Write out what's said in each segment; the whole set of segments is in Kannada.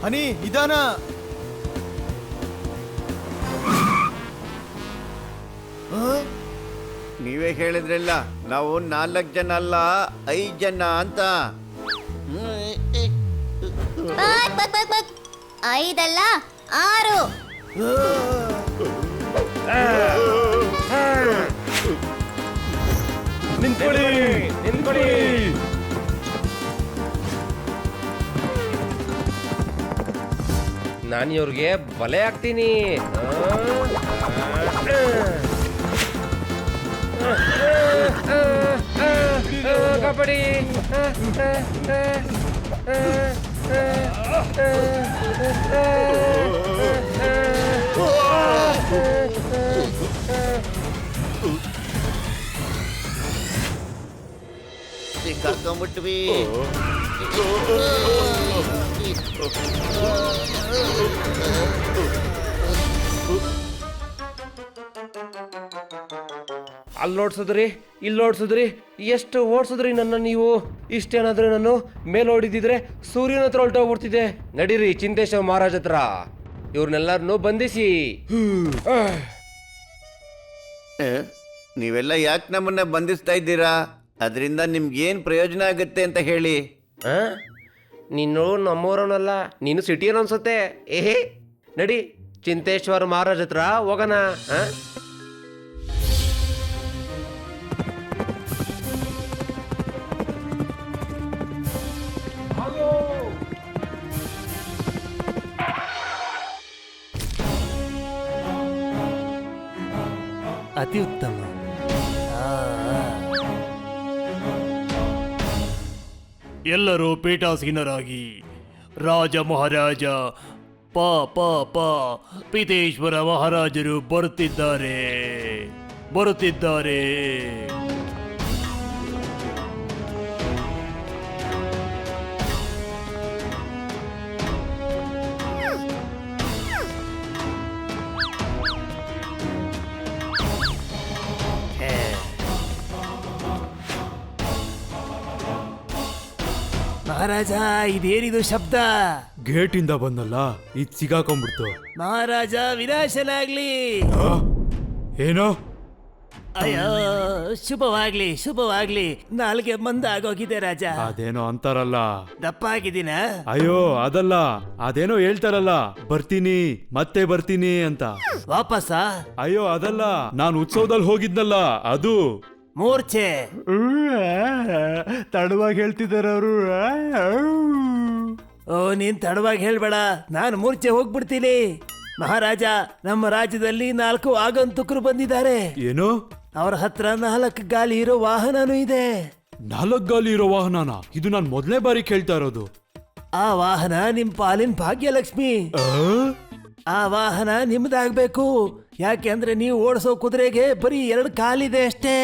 ಹನಿ ನಿಧಾನ. ನೀವೇ ಹೇಳಿದ್ರಲ್ಲ ನಾವು 4 ಜನ ಅಲ್ಲ 5 ಜನ ಅಂತ. ಐದಲ್ಲ 6. ನಿಂತ್ಕೊಳ್ಳಿ ನಿಂತ್ಕೊಳ್ಳಿ. ನಾನು ಇವ್ರಿಗೆ ಬಲೆ ಹಾಕ್ತೀನಿ. ಕಬಡ್ಡಿ. ಸಿಕ್ಕಾಕೊಂಡ್ಬಿಟ್ವಿ. ಅಲ್ಲಿ ಓಡ್ಸಿದ್ರಿ ಇಲ್ಲಿ ಓಡ್ಸಿದ್ರಿ, ಎಷ್ಟು ಓಡ್ಸಿದ್ರಿ ನನ್ನ ನೀವು. ಇಷ್ಟೇನಾದ್ರೂ ನಾನು ಮೇಲೆ ಓಡಿದಿದ್ರೆ ಸೂರ್ಯನ ಹತ್ರ ಹೊರಟೋಗ್ಬಿಡ್ತಿದ್ದೆ. ನಡೀರಿ ಚಿಂತೇಶ್ವರ ಮಹಾರಾಜ್ ಹತ್ರ, ಇವ್ರನ್ನೆಲ್ಲರನ್ನೂ ಬಂಧಿಸಿ. ನೀವೆಲ್ಲ ಯಾಕೆ ನಮ್ಮನ್ನ ಬಂಧಿಸ್ತಾ ಇದ್ದೀರಾ? ಅದರಿಂದ ನಿಮ್ಗೇನ್ ಪ್ರಯೋಜನ ಆಗುತ್ತೆ ಅಂತ ಹೇಳಿ. ನೀನು ನಮ್ಮೂರವನಲ್ಲ, ನೀನು ಸಿಟಿಯನ್ ಅನ್ಸುತ್ತೆ. ಏಹೇ ನಡಿ ಚಿಂತೇಶ್ವರ ಮಹಾರಾಜ್ ಹತ್ರ ಹೋಗೋಣ. ಅತಿ ಉತ್ತಮ. ಎಲ್ಲರೂ ಪೀಠಾಸೀನರಾಗಿ. ರಾಜ ಮಹಾರಾಜ ಪ ಪ ಪ ಪೀತೇಶ್ವರ ಮಹಾರಾಜರು ಬರುತ್ತಿದ್ದಾರೆ ಬರುತ್ತಿದ್ದಾರೆ. ಮಹಾರಾಜ, ಇದೇನಿದು ಶಬ್ದ? ಗೇಟಿಂದ ಬಂದಲ್ಲ, ಇದ್ ಸಿಗಾಕೊಂಡ್ಬಿಡ್ತು. ಮಹಾರಾಜ ವಿನಾಶನಾಗ್ಲಿ. ಏನೋ? ಅಯ್ಯೋ, ಶುಭವಾಗ್ಲಿ ಶುಭವಾಗ್ಲಿ. ನಾಲ್ಗೆ ಮಂದಾಗೋಗಿದೆ ರಾಜ. ಅದೇನೋ ಅಂತಾರಲ್ಲ. ದಪ್ಪ ಆಗಿದ್ದೀನ? ಅಯ್ಯೋ ಅದಲ್ಲ, ಅದೇನೋ ಹೇಳ್ತಾರಲ್ಲ, ಬರ್ತೀನಿ ಮತ್ತೆ ಬರ್ತೀನಿ ಅಂತ. ವಾಪಸ್ಸ? ಅಯ್ಯೋ ಅದಲ್ಲ, ನಾನು ಉತ್ಸವದಲ್ಲಿ ಹೋಗಿದ್ನಲ್ಲ ಅದು. ಮೂರ್ಛೆ. ತಡವಾಗಿ ಹೇಳ್ತಿದ್ದಾರೆ ಅವರು. ಓ, ನೀನ್ ತಡವಾಗಿ ಹೇಳ್ಬೇಡ, ನಾನು ಮೂರ್ಛೆ ಹೋಗ್ಬಿಡ್ತೀನಿ. ಮಹಾರಾಜ, ನಮ್ಮ ರಾಜ್ಯದಲ್ಲಿ 4 ಆಗಂತುಕರು ಬಂದಿದ್ದಾರೆ. ಏನು? ಅವ್ರ ಹತ್ರ 4 ಗಾಲಿ ಇರೋ ವಾಹನನೂ ಇದೆ. 4 ಗಾಲಿ ಇರೋ ವಾಹನನ? ಇದು ನಾನು ಮೊದಲನೇ ಬಾರಿ ಕೇಳ್ತಾ ಇರೋದು. ಆ ವಾಹನ ನಿಮ್ ಪಾಲಿನ ಭಾಗ್ಯಲಕ್ಷ್ಮಿ. ಆ ವಾಹನ ನಿಮ್ದಾಗ್ಬೇಕು. ಯಾಕೆ ಅಂದ್ರೆ ನೀವು ಓಡಿಸೋ ಕುದುರೆಗೆ ಬರೀ 2 ಕಾಲಿದೆ ಅಷ್ಟೇ.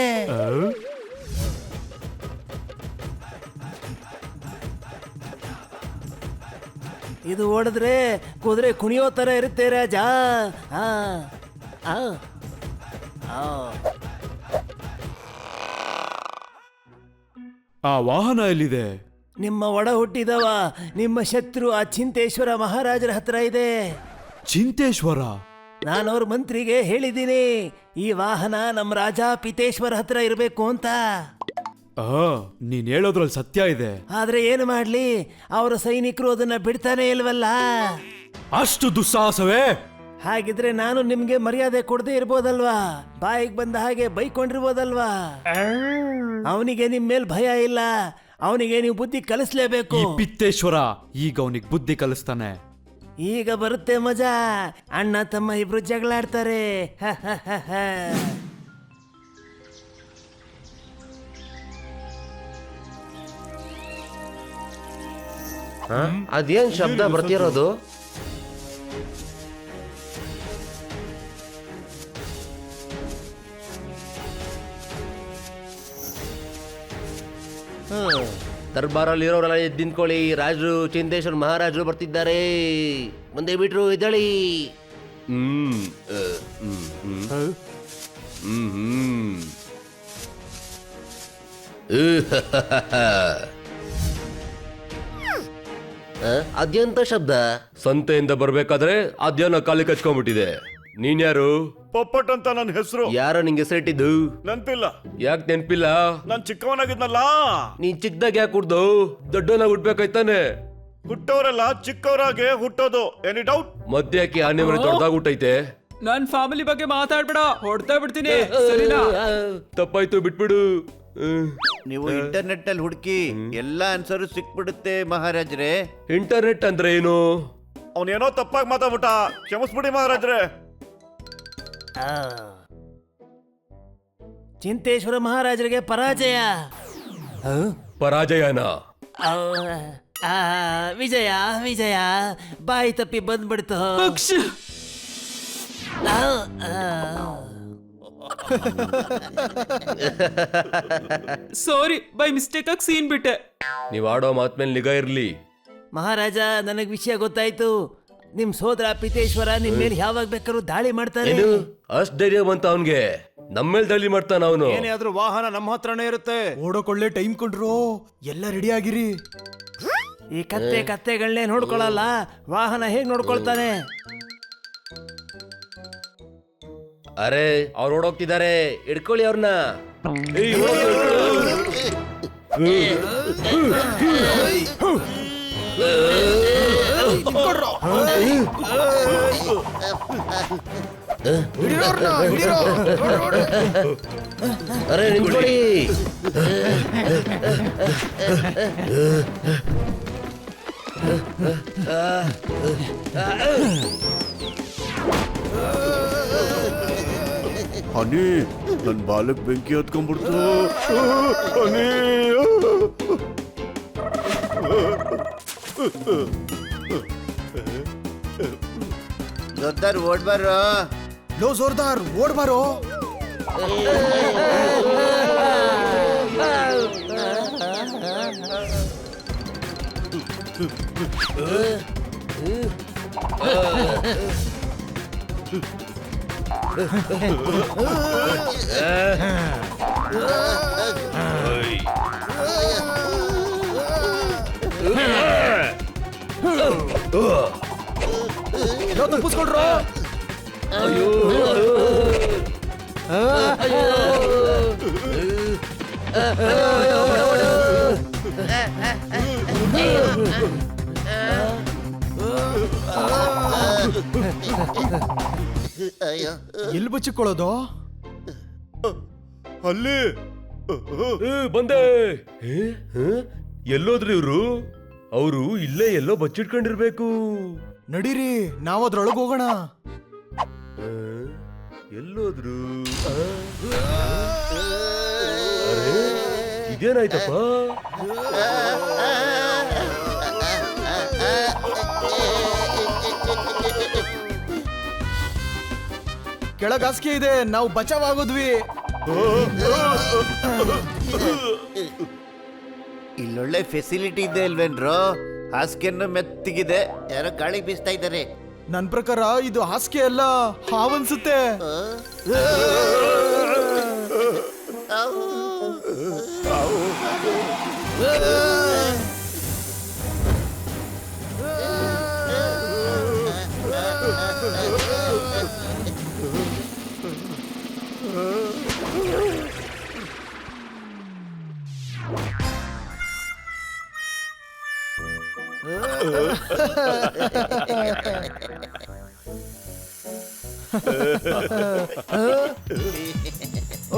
ಇದು ಓಡಿದ್ರೆ ಕುದುರೆ ಕುಣಿಯೋ ತರ ಇರುತ್ತೆ ರಾಜ. ಆ ವಾಹನ ಎಲ್ಲಿದೆ? ನಿಮ್ಮ ಒಡ ಹುಟ್ಟಿದವ ನಿಮ್ಮ ಶತ್ರು ಆ ಚಿಂತೇಶ್ವರ ಮಹಾರಾಜರ ಹತ್ರ ಇದೆ. ಚಿಂತೇಶ್ವರ? ನಾನು ಅವ್ರ ಮಂತ್ರಿಗೆ ಹೇಳಿದ್ದೀನಿ, ಈ ವಾಹನ ನಮ್ಮ ರಾಜ ಪಿತೇಶ್ವರ ಹತ್ರ ಇರಬೇಕು ಅಂತ. ನೀನ್ ಹೇಳೋದ್ರಲ್ಲಿ ಸತ್ಯ ಇದೆ. ಆದ್ರೆ ಏನು ಮಾಡ್ಲಿ, ಅವರ ಸೈನಿಕರು ಅದನ್ನ ಬಿಡ್ತಾನೆ ಇಲ್ವಲ್ಲ. ಅಷ್ಟು ದುಸ್ಸಾಹಸವೇ? ಹಾಗಿದ್ರೆ ನಾನು ನಿಮ್ಗೆ ಮರ್ಯಾದೆ ಕೊಡದೆ ಇರ್ಬೋದಲ್ವಾ? ಬಾಯಿಗೆ ಬಂದ ಹಾಗೆ ಬೈಕೊಂಡಿರ್ಬೋದಲ್ವಾ? ಅವನಿಗೆ ನಿಮ್ ಮೇಲ್ ಭಯ ಇಲ್ಲ, ಅವನಿಗೆ ನೀವು ಬುದ್ಧಿ ಕಲಿಸ್ಲೇಬೇಕು. ಈ ಪಿತ್ತೇಶ್ವರ ಈಗ ಅವನಿಗೆ ಬುದ್ಧಿ ಕಲಿಸ್ತಾನೆ. ಈಗ ಬರುತ್ತೆ ಮಜಾ. ಅಣ್ಣ ತಮ್ಮ ಇಬ್ರು ಜಗಳಾಡ್ತಾರೆ. ಅದೇನ್ ಶಬ್ದ ಬರ್ತಿರೋದು? ದರ್ಬಾರಲ್ಲಿ ಇರೋರೆಲ್ಲ ಎದ್ದು ನಿಂತ್ಕೊಳ್ಳಿ, ರಾಜರು ಚಿಂತೇಶ್ವರ ಮಹಾರಾಜರು ಬರ್ತಿದ್ದಾರೆ. ಮುಂದೆ ಬಿಟ್ರು ಎದ್ದೇಳಿ. ಅದ್ಯಂತ ಶಬ್ದ. ಸಂತೆಯಿಂದ ಬರ್ಬೇಕಾದ್ರೆ ಅದ್ಯಾನ ಕಾಲಿ ಕಚ್ಕೊಂಡ್ಬಿಟ್ಟಿದೆ. ನೀನ್ ಯಾರು? ಪೊಪ್ಪಟ್ ಅಂತ ನನ್ನ ಹೆಸರು. ಯಾರ ನಿಂಗೆ ಹೆಸರಿಟ್ಟಿದ್ದು? ನೆನ್ಪಿಲ್ಲ. ಯಾಕೆ ನೆನ್ಪಿಲ್ಲ? ನಾನ್ ಚಿಕ್ಕವನಾಗಿದ್ನಲ್ಲ. ನೀನ್ ಚಿಕ್ಕದಾಗ ಯಾಕೆ ಹುಡ್ದು ದೊಡ್ಡವನಾಗ ಹುಟ್ಬೇಕಾಯ್ತಾನೆ? ಹುಟ್ಟೋರೆಲ್ಲ ಚಿಕ್ಕವರಾಗೆ ಹುಟ್ಟೋದು. Any doubt? ಮಧ್ಯಾಕೆ ಆನೆ ಮರಿ ದೊಡ್ಡದಾಗ ಹುಟ್ಟೈತೆ. ನನ್ ಫ್ಯಾಮಿಲಿ ಬಗ್ಗೆ ಮಾತಾಡ್ಬೇಡ, ಹೊಡ್ತಾ ಬಿಡ್ತೀನಿ, ಸರಿನಾ? ತಪ್ಪಾಯ್ತು, ಬಿಟ್ಬಿಡು. ನೀವು ಇಂಟರ್ನೆಟ್ ಅಲ್ಲಿ ಹುಡುಕಿ ಎಲ್ಲ ಆನ್ಸರ್ ಸಿಕ್ಬಿಡುತ್ತೆ ಮಹಾರಾಜ್ರೆ. ಇಂಟರ್ನೆಟ್ ಅಂದ್ರೆ ಏನು? ಅವನೇನೋ ತಪ್ಪಾಗಿ ಮಾತಾಡ್ಬಿಟ್ಟ, ಕ್ಷಮಿಸ್ಬಿಡಿ ಮಹಾರಾಜ್ರೆ. ಚಿಂತೇಶ್ವರ ಮಹಾರಾಜರಿಗೆ ಪರಾಜಯ. ಪರಾಜಯನ? ವಿಜಯ ವಿಜಯ, ಬಾಯಿ ತಪ್ಪಿ ಬಂದ್ಬಿಡ್ತು. ಸಾರಿ, ಬೈ ಮಿಸ್ಟೇಕ್ ಆಗಿ ಸೀನ್ ಬಿಟ್ಟೆ. ನೀವ್ ಆಡೋ ಮಾತ್ ಮೇಲೆ ನಿಗಾ ಇರ್ಲಿ. ಮಹಾರಾಜ, ನನಗ್ ವಿಷಯ ಗೊತ್ತಾಯ್ತು. ನಿಮ್ ಸೋದರ ಪಿತೇಶ್ವರ ನಿಮ್ ಮೇಲೆ ಯಾವಾಗ ಬೇಕಾದ್ರೂ ದಾಳಿ ಮಾಡ್ತಾರೆ. ಏನು ಅಷ್ಟ್ ಧೈರ್ಯ ಬಂತ ಅವನ್ಗೆ? ನಮ್ಮೇಲ್ ದಾಳಿ ಮಾಡ್ತಾನ ಅವನು? ಏನೇ ಆದ್ರೂ ವಾಹನ ನಮ್ಮ ಹತ್ರನೇ ಇರುತ್ತೆ. ಓಡೋಕೊಳ್ಳೆ ಟೈಮ್ ಕೊಂಡ್ರು, ಎಲ್ಲ ರೆಡಿ ಆಗಿರಿ. ಈ ಕತ್ತೆಗಳನ್ನೇ ನೋಡ್ಕೊಳಲ್ಲ, ವಾಹನ ಹೇಗ್ ನೋಡ್ಕೊಳ್ತಾನೆ? ಅರೆ, ಅವ್ರು ಓಡೋಗ್ತಿದ್ದಾರೆ, ಹಿಡ್ಕೊಳ್ಳಿ ಅವ್ರನ್ನ. ಅರೆ ನಿಂತ್ಕೊಳ್ಳಿ. ಹನಿ, ನನ್ ಬಾಲಕ್ ಬೆಂಕಿ ಹತ್ಕೊಂಡ್ಬಿಡ್ತು. ಹನಿ, ಜೋರ್ದಾರ್ ಓಡ್ಬಾರೋ. ಲೋ ಜೋರ್ದಾರ್ ಓಡ್ ಬಾರೋ. ತಪ್ಪಿಸ್ಕೊಳ್ರು. ಎಲ್ಲಿ ಬಚ್ಚಿಕೊಳ್ಳೋದು? ಅಲ್ಲಿ ಬಂದೆ. ಎಲ್ಲೋದ್ರಿ ಇವ್ರು? ಅವರು ಇಲ್ಲೇ ಎಲ್ಲೋ ಬಚ್ಚಿಟ್ಕೊಂಡಿರ್ಬೇಕು. ನಡೀರಿ, ನಾವ್ ಅದ್ರೊಳಗ್ ಹೋಗೋಣ. ಎಲ್ಲೋದ್ರು? ಇದೇನಾಯ್ತಪ್ಪ? ಕೆಳಗ್ ಹಾಸಿಗೆ ಇದೆ, ನಾವು ಬಚಾವ್ ಆಗೋದ್ವಿ. ಇಲ್ಲೊಳ್ಳೆ ಫೆಸಿಲಿಟಿ ಇದೆ ಅಲ್ವೇನ್ರೋ? ಹಾಸಿಗೆನ್ನು ಮೆತ್ತಗಿದೆ, ಯಾರೋ ಗಾಳಿ ಬೀಸ್ತಾ ಇದ್ದಾರೆ. ನನ್ ಪ್ರಕಾರ ಇದು ಹಾಸಿಗೆ ಅಲ್ಲ, ಹಾವನ್ಸುತ್ತೆ.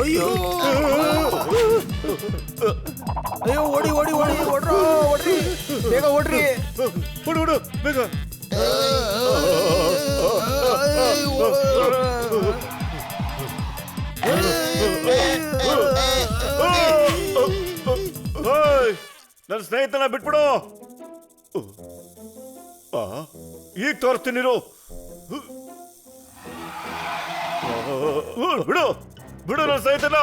ಅಯ್ಯೋ ಅಯ್ಯೋ, ಓಡಿ ಓಡಿ ಓಡಿ ಓಡ್ರೋ, ಓಡ್ರಿ, ಬೇಗ ಓಡ್ರಿ. ಹುಡು ಹುಡು ಬೇಗ. ನನ್ನ ಸ್ನೇಹಿತನ ಬಿಟ್ಬಿಡು. ಈಗ ತೋರಿಸ್ತೀನಿ. ಬಿಡು ಬಿಡು ನನ್ನ ಸ್ನೇಹಿತನ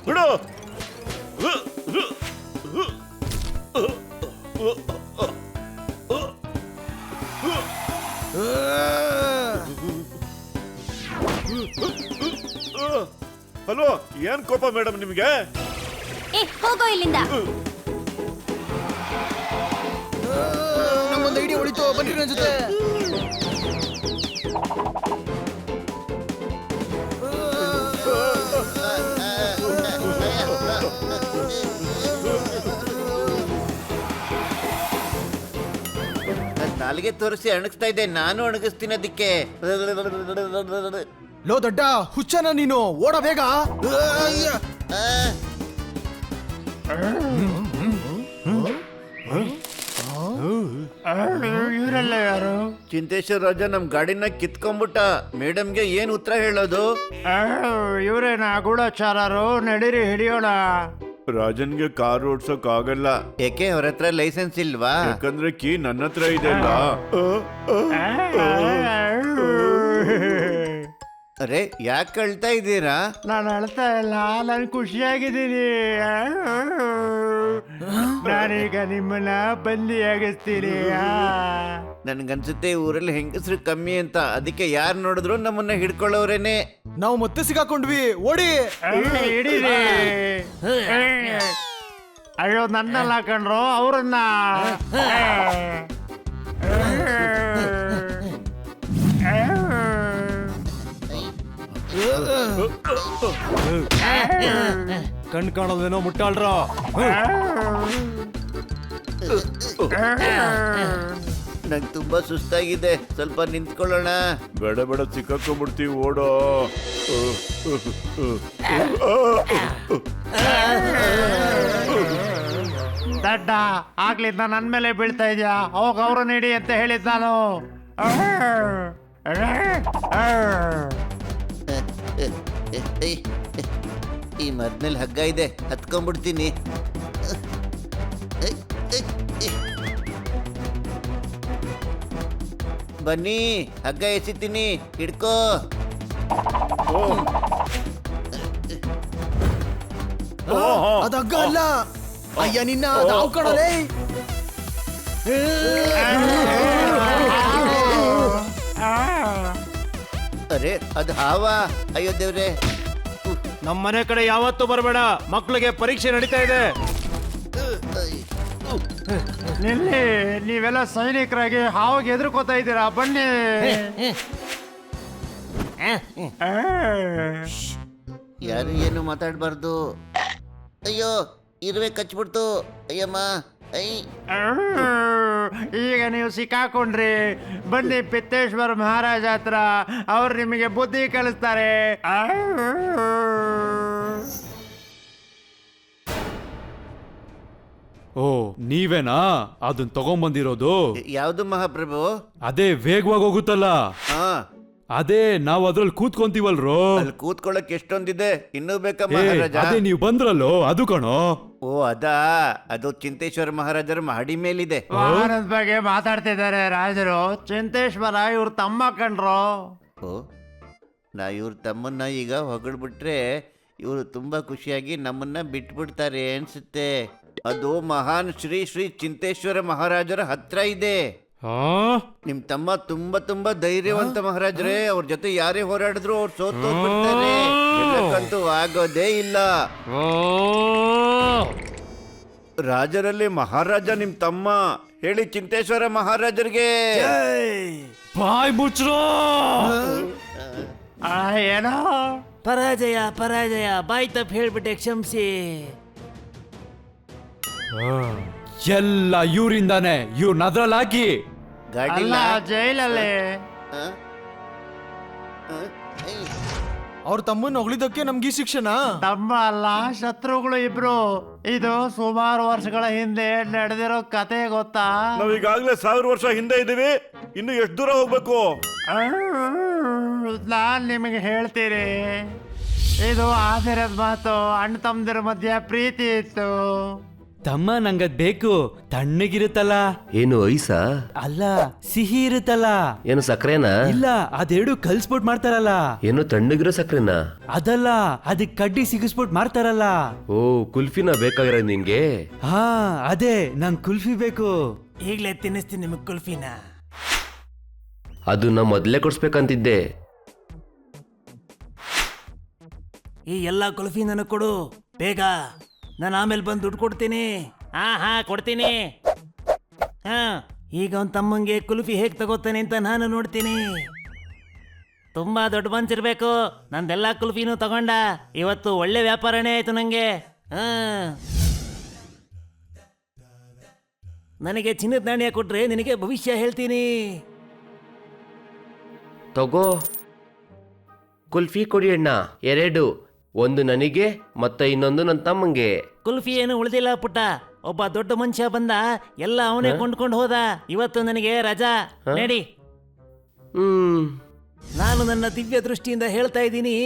ಬಿಡು. ಹಲೋ, ಏನ್ ಕೋಪ ಮೇಡಮ್ ನಿಮಗೆ? ಹೋಗೋ ಇಲ್ಲಿಂದ. ನಮ್ಮೊಂದು ಹೊಡ್ರಿ ನನ್ ಜೊತೆ. ನನ್ ನಾಲ್ಗೆ ತೋರಿಸಿ ಅಣಗಿಸ್ತಾ ಇದೆ, ನಾನು ಅಣಗಿಸ್ತೀನಿ ಅದಕ್ಕೆ. ಲೋ ದಡ್ಡ ಹುಚ್ಚನ ನೀನು, ಓಡ ಬೇಗ. ಆ, ಇವರೆಲ್ಲ ಯಾರು? ಚಿಂತೇಶ್ವರ ರಾಜ ನಮ್ ಗಾಡಿನ ಕಿತ್ಕೊಂಡ್ಬಿಟ್ಟ. ಮೇಡಮ್ಗೆ ಏನ್ ಉತ್ತರ ಹೇಳೋದು? ಇವರೇನ ಗೂಢಚಾರರು? ನಡೀರಿ ಹಿಡಿಯೋಣ. ರಾಜನ್ಗೆ ಕಾರ್ ಓಡ್ಸೋಕ್ ಆಗಲ್ಲ, ಯಾಕೆ ಅವ್ರ ಹತ್ರ ಲೈಸೆನ್ಸ್ ಇಲ್ವಾ? ಯಾಕಂದ್ರೆ ಕೀ ನನ್ನ ಹತ್ರ ಇದೆ ಅಲ್ಲ. ಅರೆ ಯಾಕೆ ಅಳ್ತಾ ಇದ್ದೀರಾ? ನಾನು ಅಳ್ತಾ ಇಲ್ಲ, ನಾನು ಖುಷಿಯಾಗಿದ್ದೀನಿ. ನಾನೀಗ ನಿಮ್ಮನ್ನ ಬಂದಿಯಾಗಿಸ್ತೀನಿ. ನನ್ಗನ್ಸುತ್ತೆ ಊರಲ್ಲಿ ಹೆಂಗಸರು ಕಮ್ಮಿ ಅಂತ, ಅದಕ್ಕೆ ಯಾರು ನೋಡಿದ್ರು ನಮ್ಮನ್ನ ಹಿಡ್ಕೊಳ್ಳೋರೇನೆ. ನಾವು ಮತ್ತೆ ಸಿಗಾಕೊಂಡ್ವಿ, ಓಡಿ. ಹಿಡೀರಿ. ಅಯ್ಯೋ ನನ್ನಲ್ಲ ಕಣ್ರು, ಅವ್ರನ್ನ. ಕಣ್ ಕಾಣೋದೇನೋ ಮುಟ್ಟಾಳ್ರ. ನಂಗೆ ತುಂಬಾ ಸುಸ್ತಾಗಿದೆ, ಸ್ವಲ್ಪ ನಿಂತ್ಕೊಳ್ಳೋಣ. ಬೇಡ ಬೇಡ, ಸಿಕ್ಕಾಕೊಂಡ್ಬಿಡ್ತೀವಿ, ಓಡೋ. ದಡ್ಡ ಆಗ್ಲಿಂದ ನನ್ ಮೇಲೆ ಬೀಳ್ತಾ ಇದ್ಯಾ? ಹೋಗ ಅವ್ರು ನೀಡಿ ಅಂತ ಹೇಳಿದ್ ನಾನು. ಈ ಮರದಲ್ಲಿ ಹಗ್ಗ ಇದೆ, ಹತ್ಕೊಂಡ್ಬಿಡ್ತೀನಿ. ಬನ್ನಿ, ಹಗ್ಗ ಎಸಿತೀನಿ, ಹಿಡ್ಕೋ. ಅದ ಹಗ್ಗ ಅಲ್ಲ, ಅಯ್ಯ ನಿನ್ನ ನಾವು ಕಣಲೇ. ಅರೆ ಅದು ಹಾವಾ, ಅಯ್ಯೋ ದೇವ್ರೆ. ನಮ್ಮನೆ ಕಡೆ ಯಾವತ್ತೂ ಬರಬೇಡ, ಮಕ್ಕಳಿಗೆ ಪರೀಕ್ಷೆ ನಡೀತಾ ಇದೆ. ನಿಲ್ಲಿ, ನೀವೆಲ್ಲ ಸೈನಿಕರಾಗಿ ಹಾವಿಗೆ ಎದುರ್ಕೋತಾ ಇದ್ದೀರಾ? ಬನ್ನಿ. ಯಾರು ಏನು ಮಾತಾಡ್ಬಾರ್ದು. ಅಯ್ಯೋ ಇರುವೆ ಕಚ್ಬಿಡ್ತು, ಅಯ್ಯಮ್ಮ. ಐ ಈಗ ನೀವು ಸಿಕ್ಕಾಕೊಂಡ್ರಿ. ಬನ್ನಿ ಪಿತ್ತೇಶ್ವರ ಮಹಾರಾಜ ಹತ್ರ, ಅವ್ರು ನಿಮಗೆ ಬುದ್ಧಿ ಕಲಿಸ್ತಾರೆ. ಓ ನೀವೇನಾ ಅದನ್ನ ತಗೊಂಬಂದಿರೋದು? ಯಾವ್ದು ಮಹಾಪ್ರಭು? ಅದೇ ವೇಗವಾಗಿ ಹೋಗುತ್ತಲ್ಲ, ಹಾ, ಅದೇ ನಾವು ಅದ್ರಲ್ಲಿ ಕೂತ್ಕೊಂತೀವಲ್ರೋ. ಅಲ್ಲಿ ಕೂತ್ಕೊಳ್ಳಕ್ ಎಷ್ಟೊಂದಿದೆ, ಇನ್ನೂ ಬೇಕಾ ಏ, ಮಹಾರಾಜ? ಅದೇ ನೀವು ಬಂದ್ರಲ್ಲೋ ಅದು ಕಣೋ. ಓ ಅದಾ, ಅದು ಚಿಂತೇಶ್ವರ ಮಹಾರಾಜರ ಮಹಡಿ ಮೇಲಿದೆ. ವಾಹನದ ಬಗ್ಗೆ ಮಾತಾಡ್ತಿದ್ದಾರೆ ರಾಜರು. ಚಿಂತೇಶ್ವರ ಇವ್ರ ತಮ್ಮ ಕಣ್ರು. ಓ, ನಾ ಇವ್ರ ತಮ್ಮನ್ನ ಈಗ ಹೊಗಳ್ಬಿಟ್ರೆ ಇವರು ತುಂಬಾ ಖುಷಿಯಾಗಿ ನಮ್ಮನ್ನ ಬಿಟ್ಬಿಡ್ತಾರೆ ಅನ್ಸುತ್ತೆ. ಅದು ಮಹಾನ್ ಶ್ರೀ ಶ್ರೀ ಚಿಂತೇಶ್ವರ ಮಹಾರಾಜರ ಹತ್ರ ಇದೆ. ಆ? ನಿಮ್ ತಮ್ಮ ತುಂಬಾ ತುಂಬಾ ಧೈರ್ಯವಂತ ಮಹಾರಾಜರೇ. ಅವ್ರ ಜೊತೆ ಯಾರೇ ಹೋರಾಡಿದ್ರು ಅವ್ರು ಸೋತೋಗ್ಬಿಡ್ತಾರೆ. ಗೆಲ್ಲಕ್ಕಂತೂ ಆಗೋದೇ ಇಲ್ಲ. ರಾಜರಲ್ಲಿ ಮಹಾರಾಜ ನಿಮ್ ತಮ್ಮ. ಹೇಳಿ ಚಿಂತೇಶ್ವರ ಮಹಾರಾಜರಿಗೆ. ಬಾಯ್ ಮುಚ್ರೋ. ಏನೋ ಪರಾಜಯ ಪರಾಜಯ, ಬಾಯ್ ತಪ್ಪು ಹೇಳ್ಬಿಟ್ಟೆ, ಕ್ಷಮಿಸಿ. ಎಲ್ಲ ಇವ್ರಿಂದಾನೆ, ಇವ್ರನ್ನ ಅದ್ರಲ್ಲಿ ಹಾಕಿ. ಗಾಡಿ ಅಲ್ಲ, ಜೈಲಲ್ಲಿ. ಅವ್ರ ತಮ್ಮನ್ನ ಹೊಗಳಿದ್ದಕ್ಕೆ ನಮ್ಗೆ ಈ ಶಿಕ್ಷಣ? ತಮ್ಮ ಅಲ್ಲ, ಶತ್ರುಗಳು ಇಬ್ರು. ಇದು ಸುಮಾರು ವರ್ಷಗಳ ಹಿಂದೆ ನಡೆದಿರೋ ಕತೆ, ಗೊತ್ತಾ? ನಾವ್ ಈಗಾಗ್ಲೇ 1000 ವರ್ಷ ಹಿಂದೆ ಇದೀವಿ, ಇನ್ನು ಎಷ್ಟು ದೂರ ಹೋಗ್ಬೇಕು? ನಾನ್ ನಿಮಗೆ ಹೇಳ್ತೀನಿ. ಇದು ಆದಿರದ ಮಾತು. ಅಣ್ಣ ತಮ್ಮದಿರ ಮಧ್ಯ ಪ್ರೀತಿ ಇತ್ತು. ತಮ್ಮ ನಂಗದ್ ಬೇಕು, ತಣ್ಣಗಿರುತ್ತಲ್ಲ. ಏನು ಐಸಾ? ಅಲ್ಲ, ಸಿಹಿ ಇರುತ್ತಲ್ಲ. ಏನು ಸಕ್ಕರೆನಾ? ಇಲ್ಲ, ಅದೆರಡು ಕಲ್ಸ್ಬಿಟ್ ಮಾಡ್ತಾರಲ್ಲ. ಏನು ತಣ್ಣಗಿರೋ ಸಕ್ಕರೆನಾ? ಅದಲ್ಲ, ಅದಕ್ ಕಡ್ಡಿ ಸಿಗಿಸ್ಬಿಟ್ ಮಾಡ್ತಾರಲ್ಲ. ಓ, ಕುಲ್ಫಿನ ಬೇಕಾಗಿರೋದು ನಿನ್ಗೆ? ಹಾ ಅದೇ, ನಂಗ್ ಕುಲ್ಫಿ ಬೇಕು. ಈಗ್ಲೇ ತಿನ್ನಿಸ್ತೀನಿ ನಿಮಗ್ ಕುಲ್ಫಿನ. ಅದು ನಾ ಮೊದ್ಲೇ ಕೊಡ್ಸ್ಬೇಕಂತಿದ್ದೆ. ಈ ಎಲ್ಲಾ ಕುಲ್ಫಿ ನನಗ್ ಕೊಡು ಬೇಗ, ನಾನು ಆಮೇಲೆ ಬಂದು ದುಡ್ಡು ಕೊಡ್ತೀನಿ. ಹಾ ಕೊಡ್ತೀನಿ. ಹಾ ಈಗ ಅವನ್ ತಮ್ಮಂಗೆ ಕುಲ್ಫಿ ಹೇಗ್ ತಗೋತಾನೆ ಅಂತ ನಾನು ನೋಡ್ತೀನಿ. ತುಂಬಾ ದೊಡ್ಡ ಮನ್ಸಿರ್ಬೇಕು. ನಂದೆಲ್ಲ ಕುಲ್ಫಿನೂ ತಗೊಂಡ. ಇವತ್ತು ಒಳ್ಳೆ ವ್ಯಾಪಾರನೇ ಆಯ್ತು ನಂಗೆ. ನನಗೆ ಚಿನ್ನದ ನಾಣ್ಯ ಕೊಟ್ರೆ ನಿನಗೆ ಭವಿಷ್ಯ ಹೇಳ್ತೀನಿ. ತಗೋ ಕುಲ್ಫಿ ಕೊಡಿ ಅಣ್ಣ, 2. ಒಂದು ನನಗೆ ಮತ್ತೆ ಇನ್ನೊಂದು ನನ್ನ ತಮ್ಮಂಗೆ. ಕುಲ್ಫಿ ಏನು ಉಳಿದಿಲ್ಲ ಪುಟ್ಟ. ಒಬ್ಬ ದೊಡ್ಡ ಮನುಷ್ಯ ಬಂದ, ಎಲ್ಲ ಅವನೇ ಕೊಂಡ್ಕೊಂಡು ಹೋದ. ಇವತ್ತು ನನಗೆ ರಜಾ. ನಡಿ. ನಾನು ನನ್ನ ದಿವ್ಯ ದೃಷ್ಟಿಯಿಂದ ಹೇಳ್ತಾ ಇದ್ದೀನಿ,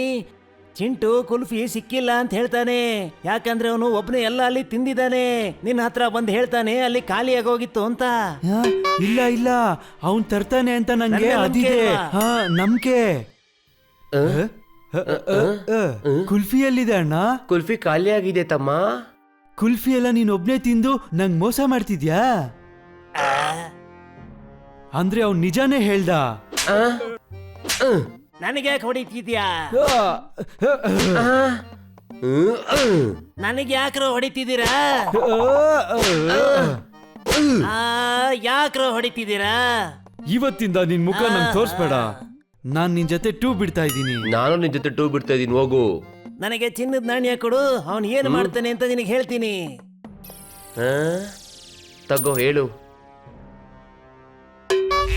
ಚಿಂಟು ಕುಲ್ಫಿ ಸಿಕ್ಕಿಲ್ಲ ಅಂತ ಹೇಳ್ತಾನೆ. ಯಾಕಂದ್ರೆ ಅವನು ಒಬ್ನೇ ಎಲ್ಲ ಅಲ್ಲಿ ತಿಂದಿದ್ದಾನೆ. ನಿನ್ನ ಹತ್ರ ಬಂದು ಹೇಳ್ತಾನೆ ಅಲ್ಲಿ ಖಾಲಿಯಾಗೋಗಿತ್ತು ಅಂತ. ಇಲ್ಲ ಇಲ್ಲ, ಅವನ್ ತರ್ತಾನೆ ಅಂತ ನಂಗೆ ನಂಗೆ ನಂಬ್ಕೆ ಅದಿದೆ. ಅಲ್ವಾ? ಹಾ, ನಂಬಿಕೆ. ಕುಲ್ಫಿ ಎಲ್ಲಿದೆ ಅಣ್ಣ? ಕುಲ್ಫಿ ಖಾಲಿ ಆಗಿದೆ ತಮ್ಮ. ಕುಲ್ಫಿ ಎಲ್ಲ ನೀನ್ ಒಬ್ನೇ ತಿಂದು ನಂಗ್ ಮೋಸ ಮಾಡ್ತಿದ್ಯಾ? ಅಂದ್ರೆ ಅವ್ನ್ ನಿಜಾನೇ ಹೇಳ್ದ. ನನಗೆ ಯಾಕೆ ಹೊಡಿತಿದ್ಯಾ? ನನಗೆ ಯಾಕ್ರೋ ಹೊಡಿತಿದ್ದೀರಾ? ಯಾಕ್ರೋ ಹೊಡಿತಿದ್ದೀರಾ? ಇವತ್ತಿಂದ ನಿನ್ ಮುಖ ನಂಗೆ ತೋರ್ಸ್ಬೇಡ. ನಾನ್ ನಿನ್ ಜೊತೆ 2 ಬಿಡ್ತಾ ಇದ್ದೀನಿ. ನಾನು ನಿನ್ ಜೊತೆ 2 ಬಿಡ್ತಾ ಇದೀನಿ, ಹೋಗು. ನನಗೆ ಚಿನ್ನದ ನಾಣ್ಯ ಕೊಡು, ಅವನು ಏನು ಮಾಡ್ತಾನೆ ಅಂತ ನಿನಗೆ ಹೇಳ್ತೀನಿ. ತಗೋ ಹೇಳು.